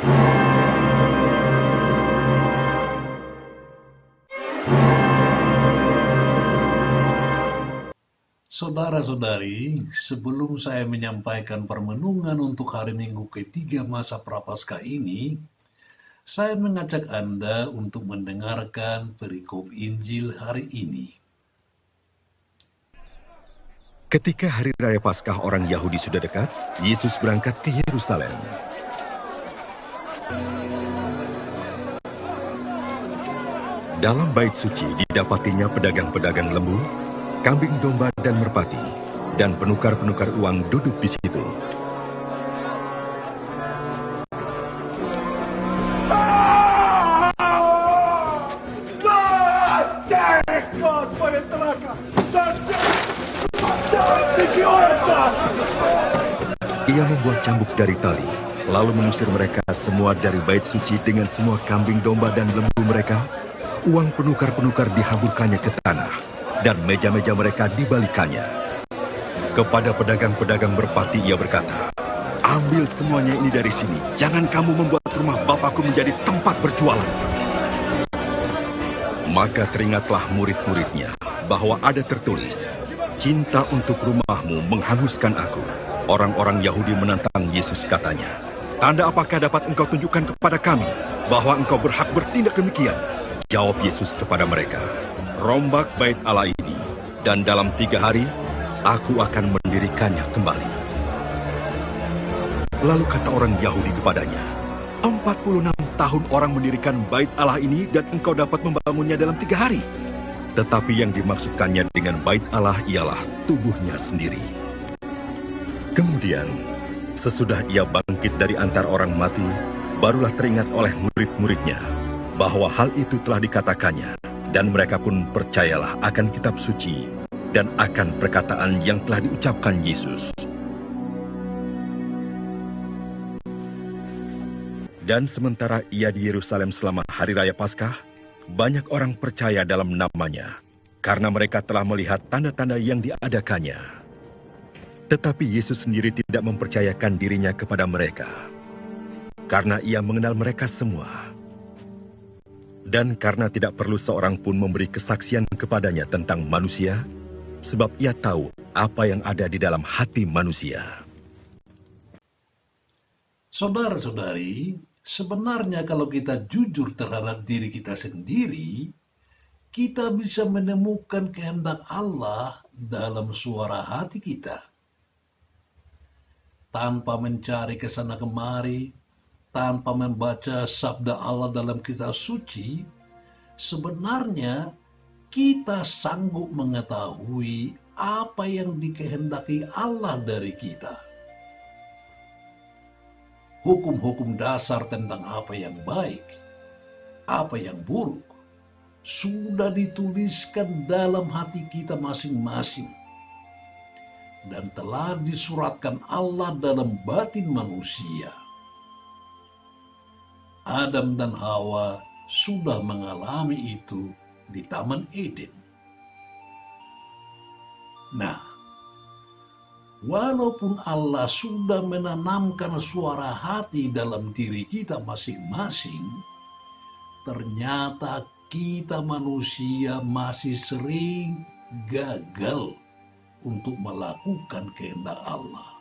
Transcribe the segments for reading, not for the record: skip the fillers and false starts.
Saudara-saudari, sebelum saya menyampaikan permenungan untuk hari Minggu ketiga masa Prapaskah ini, saya mengajak Anda untuk mendengarkan perikop Injil hari ini. Ketika hari raya Paskah orang Yahudi sudah dekat, Yesus berangkat ke Yerusalem. Dalam bait suci didapatinya pedagang-pedagang lembu, kambing domba dan merpati, dan penukar-penukar uang duduk di situ. Ia membuat cambuk dari tali, lalu mengusir mereka semua dari bait suci dengan semua kambing domba dan lembu mereka. Uang penukar-penukar dihamburkannya ke tanah, dan meja-meja mereka dibalikannya. Kepada pedagang-pedagang merpati ia berkata, "Ambil semuanya ini dari sini, jangan kamu membuat rumah Bapakku menjadi tempat berjualan." Maka teringatlah murid-muridnya bahwa ada tertulis, "Cinta untuk rumahmu menghanguskan aku." Orang-orang Yahudi menantang Yesus, katanya, "Tanda apakah dapat engkau tunjukkan kepada kami bahwa engkau berhak bertindak demikian?" Jawab Yesus kepada mereka, "Rombak bait Allah ini, dan dalam 3 hari, aku akan mendirikannya kembali." Lalu kata orang Yahudi kepadanya, 46 tahun orang mendirikan bait Allah ini, dan engkau dapat membangunnya dalam 3 hari. Tetapi yang dimaksudkannya dengan bait Allah ialah tubuhnya sendiri. Kemudian, sesudah ia bangkit dari antara orang mati, barulah teringat oleh murid-muridnya bahwa hal itu telah dikatakannya, dan mereka pun percayalah akan kitab suci dan akan perkataan yang telah diucapkan Yesus. Dan sementara ia di Yerusalem selama hari raya Paskah, banyak orang percaya dalam namanya, karena mereka telah melihat tanda-tanda yang diadakannya. Tetapi Yesus sendiri tidak mempercayakan dirinya kepada mereka, karena ia mengenal mereka semua. Dan karena tidak perlu seorang pun memberi kesaksian kepadanya tentang manusia, sebab ia tahu apa yang ada di dalam hati manusia. Saudara-saudari, sebenarnya kalau kita jujur terhadap diri kita sendiri, kita bisa menemukan kehendak Allah dalam suara hati kita. Tanpa mencari kesana kemari, tanpa membaca sabda Allah dalam kitab suci, sebenarnya kita sanggup mengetahui apa yang dikehendaki Allah dari kita. Hukum-hukum dasar tentang apa yang baik, apa yang buruk, sudah dituliskan dalam hati kita masing-masing, dan telah disuratkan Allah dalam batin manusia. Adam dan Hawa sudah mengalami itu di Taman Eden. Nah, walaupun Allah sudah menanamkan suara hati dalam diri kita masing-masing, ternyata kita manusia masih sering gagal untuk melakukan kehendak Allah.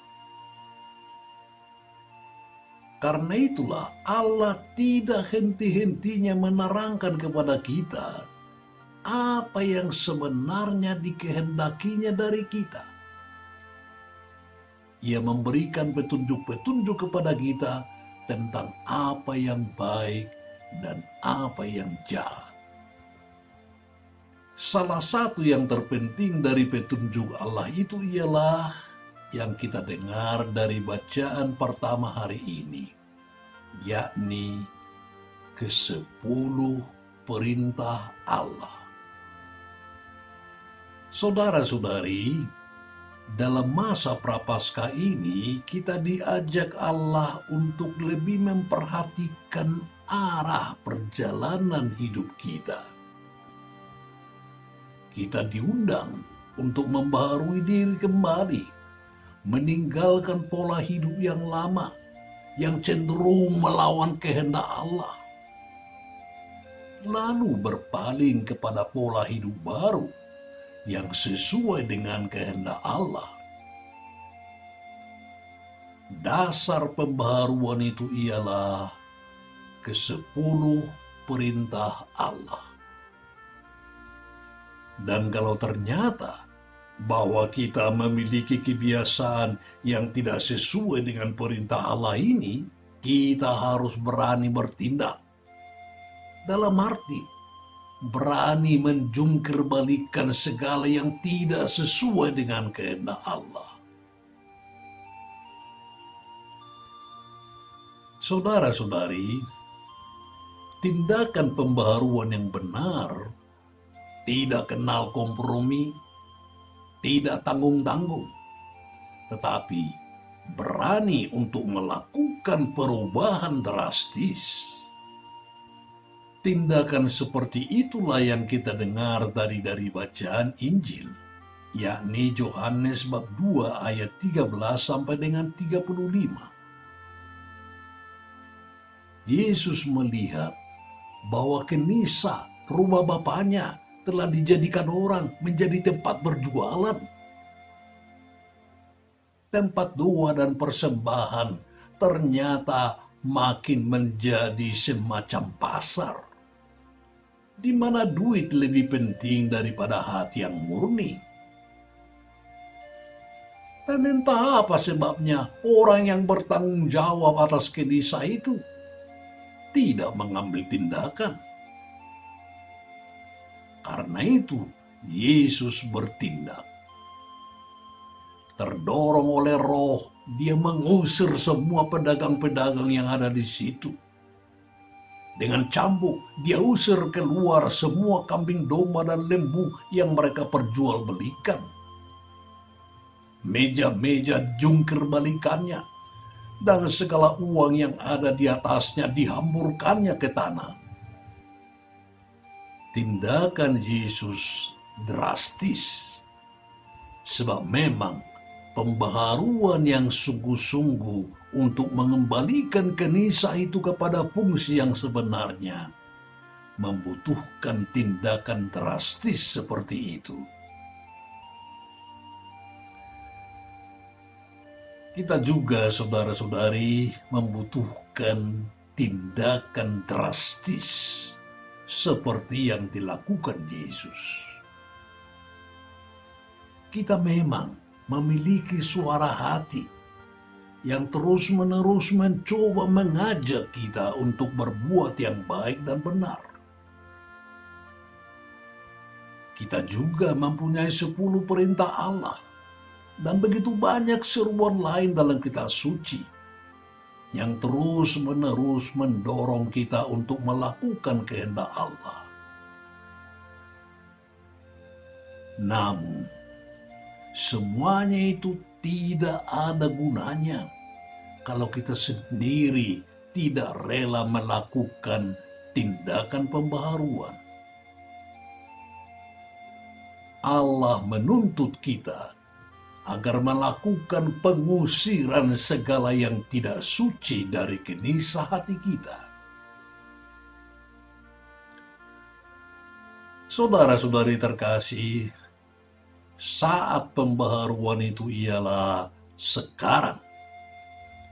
Karena itulah Allah tidak henti-hentinya menerangkan kepada kita apa yang sebenarnya dikehendakinya dari kita. Ia memberikan petunjuk-petunjuk kepada kita tentang apa yang baik dan apa yang jahat. Salah satu yang terpenting dari petunjuk Allah itu ialah yang kita dengar dari bacaan pertama hari ini, yakni ke-10 perintah Allah. Saudara-saudari, dalam masa Prapaskah ini kita diajak Allah untuk lebih memperhatikan arah perjalanan hidup kita. Kita diundang untuk membaharui diri kembali, meninggalkan pola hidup yang lama, yang cenderung melawan kehendak Allah, lalu berpaling kepada pola hidup baru yang sesuai dengan kehendak Allah. Dasar pembaharuan itu ialah ke-10 perintah Allah. Dan kalau ternyata bahwa kita memiliki kebiasaan yang tidak sesuai dengan perintah Allah ini, kita harus berani bertindak. Dalam arti, berani menjungkirbalikkan segala yang tidak sesuai dengan kehendak Allah. Saudara-saudari, tindakan pembaharuan yang benar tidak kenal kompromi, tidak tanggung-tanggung, tetapi berani untuk melakukan perubahan drastis. Tindakan seperti itulah yang kita dengar tadi dari bacaan Injil, yakni Yohanes bab 2 ayat 13 sampai dengan 35. Yesus melihat bahwa Kenisa, rumah Bapaknya, telah dijadikan orang menjadi tempat berjualan, tempat doa dan persembahan ternyata makin menjadi semacam pasar, di mana duit lebih penting daripada hati yang murni. Dan entah apa sebabnya orang yang bertanggung jawab atas Kenisa itu tidak mengambil tindakan. Karena itu, Yesus bertindak. Terdorong oleh Roh, dia mengusir semua pedagang-pedagang yang ada di situ. Dengan cambuk, dia usir keluar semua kambing domba dan lembu yang mereka perjualbelikan. Meja-meja jungkir balikannya, dan segala uang yang ada di atasnya dihamburkannya ke tanah. Tindakan Yesus drastis, sebab memang pembaharuan yang sungguh-sungguh untuk mengembalikan Kenisa itu kepada fungsi yang sebenarnya membutuhkan tindakan drastis seperti itu. Kita juga, saudara-saudari, membutuhkan tindakan drastis seperti yang dilakukan Yesus. Kita memang memiliki suara hati yang terus-menerus mencoba mengajak kita untuk berbuat yang baik dan benar. Kita juga mempunyai 10 perintah Allah dan begitu banyak seruan lain dalam kitab suci yang terus-menerus mendorong kita untuk melakukan kehendak Allah. Namun, semuanya itu tidak ada gunanya kalau kita sendiri tidak rela melakukan tindakan pembaharuan. Allah menuntut kita agar melakukan pengusiran segala yang tidak suci dari Kenisa hati kita. Saudara-saudari terkasih, saat pembaharuan itu ialah sekarang,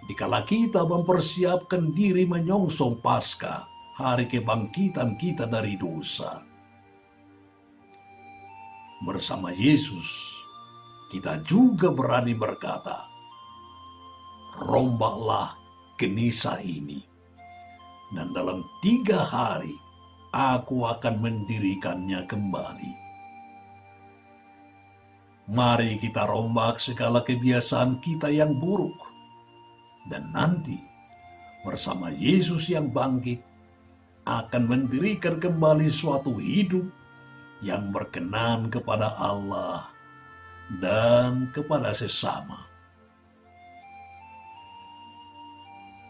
dikala kita mempersiapkan diri menyongsong Paskah, hari kebangkitan kita dari dosa. Bersama Yesus, kita juga berani berkata, rombaklah Kenisa ini, dan dalam 3 hari aku akan mendirikannya kembali. Mari kita rombak segala kebiasaan kita yang buruk, dan nanti bersama Yesus yang bangkit akan mendirikan kembali suatu hidup yang berkenan kepada Allah dan kepada sesama.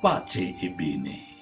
Pace e bene.